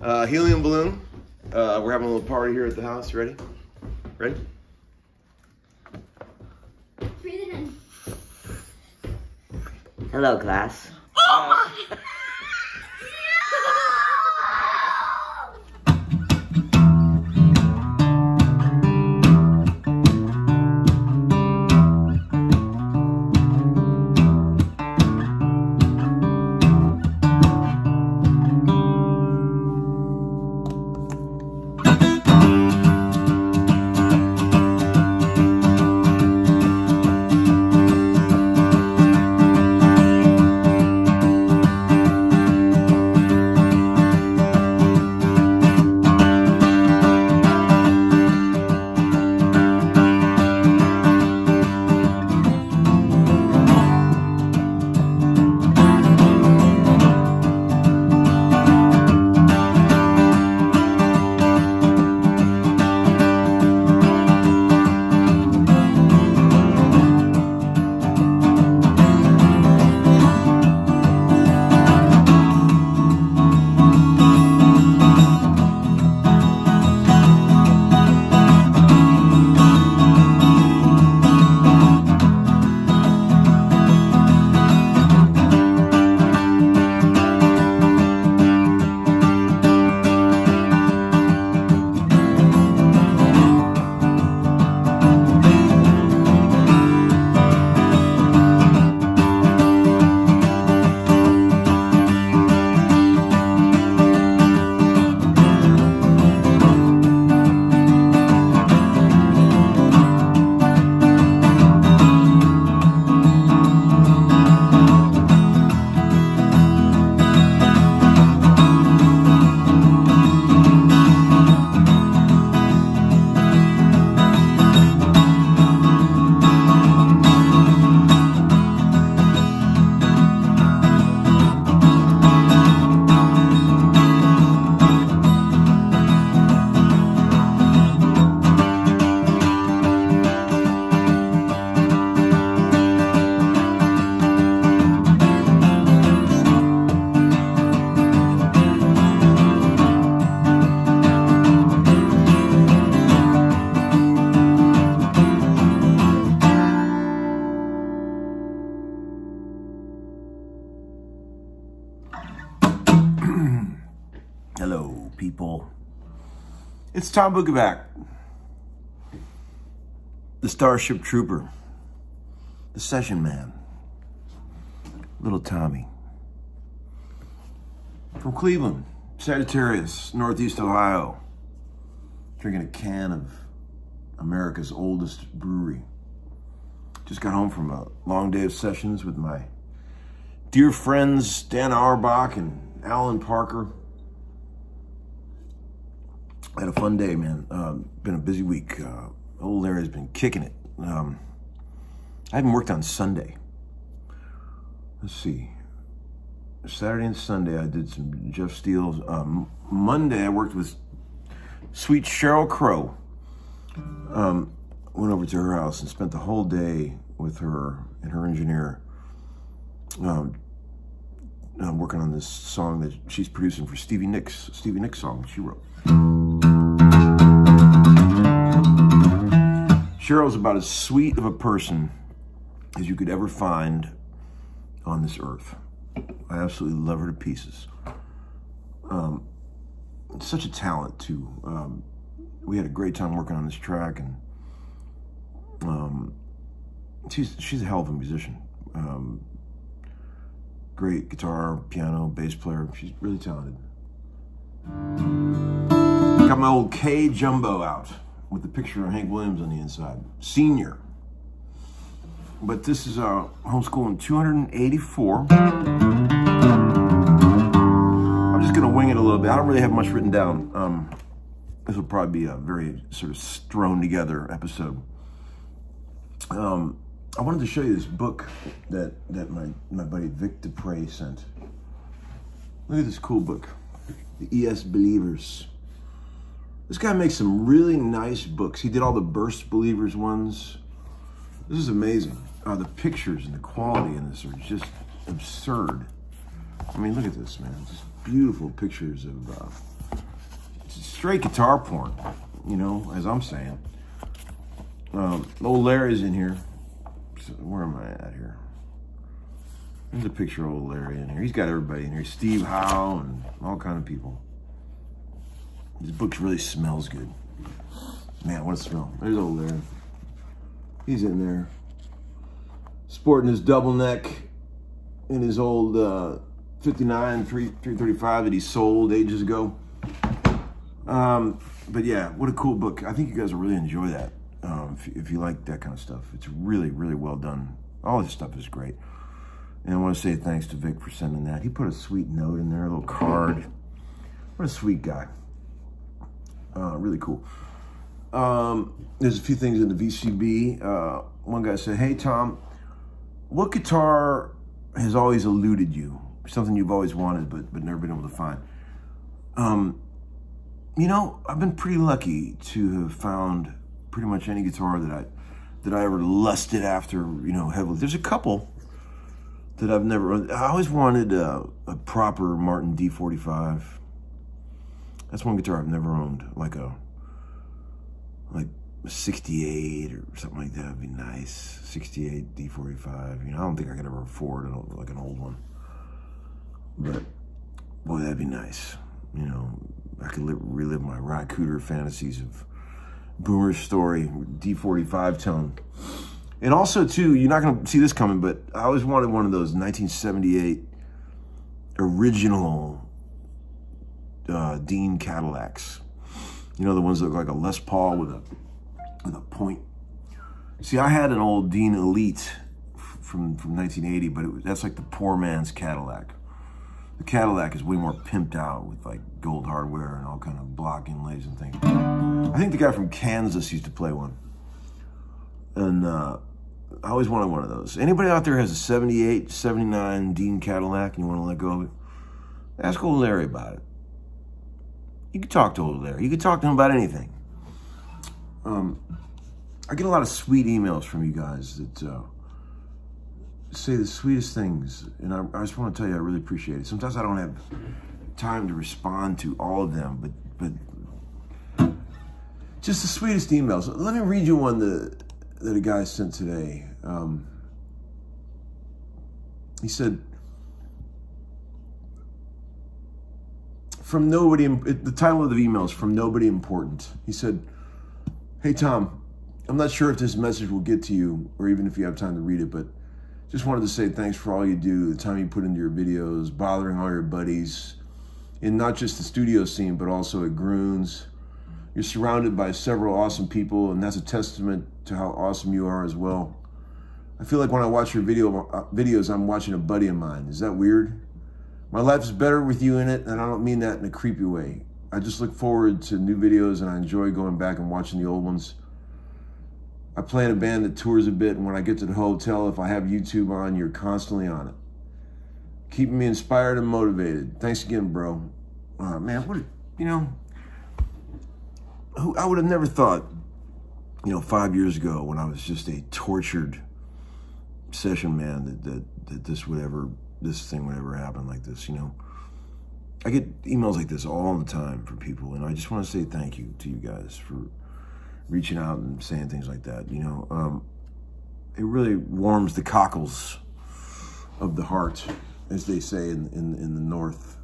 Helium balloon. We're having a little party here at the house. Ready? Ready? Breathe it in. Hello, class. Hello, people. It's Tom Bukovac, the Starship Trooper, the Session Man, little Tommy. From Cleveland, Sagittarius, Northeast Ohio, drinking a can of America's oldest brewery. Just got home from a long day of sessions with my dear friends Dan Auerbach and Alan Parker. I had a fun day, man. Been a busy week. Old Larry's been kicking it. I haven't worked on Sunday. Let's see. Saturday and Sunday, I did some Jeff Steele's. Monday, I worked with sweet Cheryl Crow. Went over to her house and spent the whole day with her and her engineer working on this song that she's producing for Stevie Nicks song she wrote. Cheryl's about as sweet of a person as you could ever find on this earth. I absolutely love her to pieces. Such a talent too. We had a great time working on this track, and she's a hell of a musician. Great guitar, piano, bass player. She's really talented. Got my old K Jumbo out with the picture of Hank Williams on the inside. Senior. But this is Homeskoolin 284. I'm just gonna wing it a little bit. I don't really have much written down. This will probably be a very sort of thrown together episode. I wanted to show you this book that my buddy Vic Dupre sent. Look at this cool book, The ES Believers. This guy makes some really nice books. He did all the Burst Believers ones. This is amazing. The pictures and the quality in this are just absurd. I mean, look at this, man. Just beautiful pictures of straight guitar porn, you know, as I'm saying. Old Larry's in here. So where am I at here? There's a picture of old Larry in here. He's got everybody in here. Steve Howe and all kind of people. This book really smells good. Man, what a smell. There's old Larry. He's in there. Sporting his double neck in his old 59 335 that he sold ages ago. But yeah, what a cool book. I think you guys will really enjoy that if you like that kind of stuff. It's really, really well done. All this stuff is great. And I want to say thanks to Vic for sending that. He put a sweet note in there, a little card. What a sweet guy. Really cool. There's a few things in the VCB. One guy said, hey, Tom, what guitar has always eluded you? Something you've always wanted but never been able to find? You know, I've been pretty lucky to have found pretty much any guitar that I ever lusted after, you know, heavily. There's a couple that I've never. I always wanted a proper Martin D45. That's one guitar I've never owned, like a 68 or something like that would be nice. 68 D45. You know, I don't think I could ever afford like an old one, but boy, that'd be nice. You know, I could relive my Ry Cooder fantasies of Boomer's Story, D45 tone. And also, too, you're not going to see this coming, but I always wanted one of those 1978 original Dean Cadillacs. You know, the ones that look like a Les Paul with a point. See, I had an old Dean Elite from 1980, but that's like the poor man's Cadillac. The Cadillac is way more pimped out with like gold hardware and all kind of block inlays and things. I think the guy from Kansas used to play one. And I always wanted one of those. Anybody out there has a 78, 79 Dean Cadillac and you want to let go of it? Ask old Larry about it. You can talk to old Larry. You can talk to him about anything. I get a lot of sweet emails from you guys that say the sweetest things, and I just want to tell you I really appreciate it. Sometimes I don't have time to respond to all of them, but just the sweetest emails. Let me read you one that a guy sent today. He said, from nobody, the title of the email is From Nobody Important. He said, hey Tom, I'm not sure if this message will get to you or even if you have time to read it, but just wanted to say thanks for all you do, the time you put into your videos, bothering all your buddies, in not just the studio scene, but also at Groons. You're surrounded by several awesome people, and that's a testament to how awesome you are as well. I feel like when I watch your videos, I'm watching a buddy of mine. Is that weird? My life is better with you in it, and I don't mean that in a creepy way. I just look forward to new videos, and I enjoy going back and watching the old ones. I play in a band that tours a bit, and when I get to the hotel, if I have YouTube on, you're constantly on it. Keeping me inspired and motivated. Thanks again, bro. Man, what, you know, I would have never thought, you know, 5 years ago when I was just a tortured session man that this thing would ever happen like this, you know. I get emails like this all the time from people, and I just want to say thank you to you guys for reaching out and saying things like that, you know. It really warms the cockles of the heart, as they say in the North.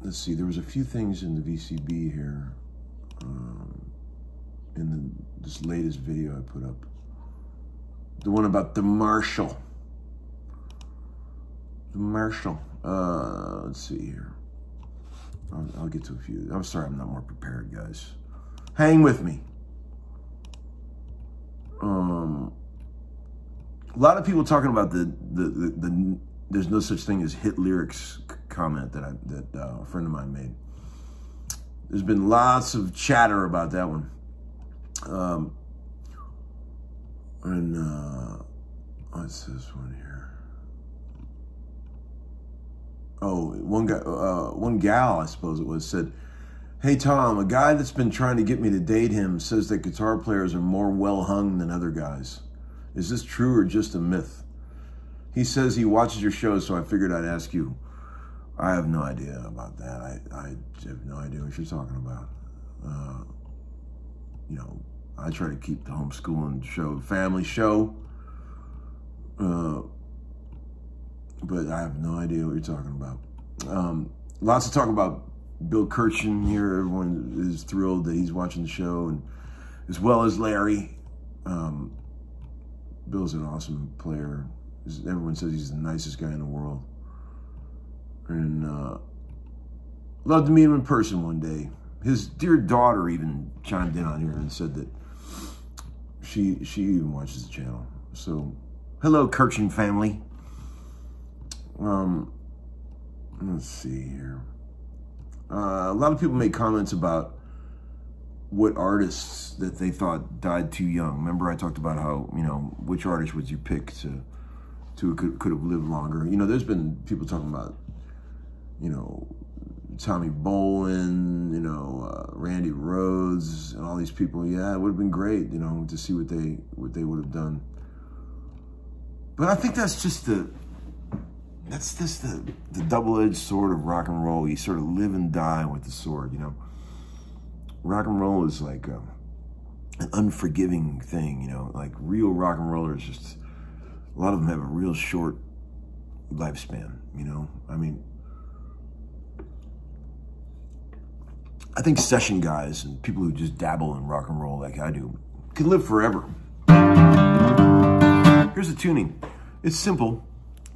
Let's see, there was a few things in the VCB here, in this latest video I put up. The one about the Marshall. The Marshall. Let's see here. I'll get to a few. I'm sorry I'm not more prepared, guys. Hang with me. A lot of people talking about the there's no such thing as hit lyrics comment that a friend of mine made. There's been lots of chatter about that one. What's this one here? Oh, one gal, I suppose it was, said, hey Tom, a guy that's been trying to get me to date him says that guitar players are more well hung than other guys. Is this true or just a myth? He says he watches your shows, so I figured I'd ask you. I have no idea about that. I have no idea what you're talking about. You know, I try to keep the homeschooling show, family show, but I have no idea what you're talking about. Lots to talk about Bill Kirchen here. Everyone is thrilled that he's watching the show, and as well as Larry. Bill's an awesome player. Everyone says he's the nicest guy in the world. And love to meet him in person one day. His dear daughter even chimed in on here and said that she even watches the channel. So, hello, Kirchen family. Let's see here. A lot of people make comments about what artists that they thought died too young. Remember, I talked about how, you know, which artist would you pick to could have lived longer. You know, there's been people talking about, you know, Tommy Bolin, you know, Randy Rhoads, and all these people. Yeah, it would have been great, you know, to see what they would have done. But I think that's just the double-edged sword of rock and roll. You sort of live and die with the sword, you know. Rock and roll is like an unforgiving thing, you know. Like real rock and rollers, just a lot of them have a real short lifespan, you know. I mean, I think session guys and people who just dabble in rock and roll like I do can live forever. Here's the tuning. It's simple,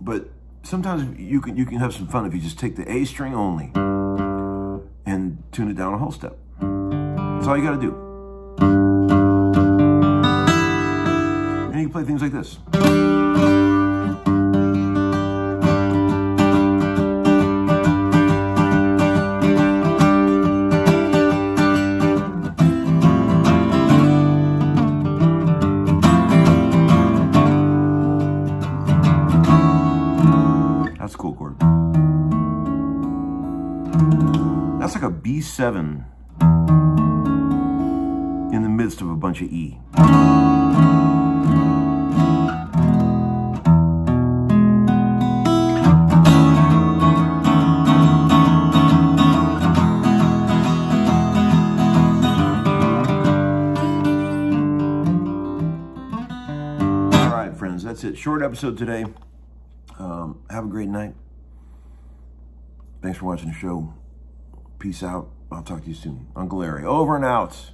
but sometimes you can have some fun if you just take the A string only and tune it down a whole step. That's all you got to do. And you can play things like this. That's a cool chord. That's like a B7 in the midst of a bunch of E. All right, friends, that's it. Short episode today. Have a great night. Thanks for watching the show. Peace out. I'll talk to you soon. Uncle Larry, over and out.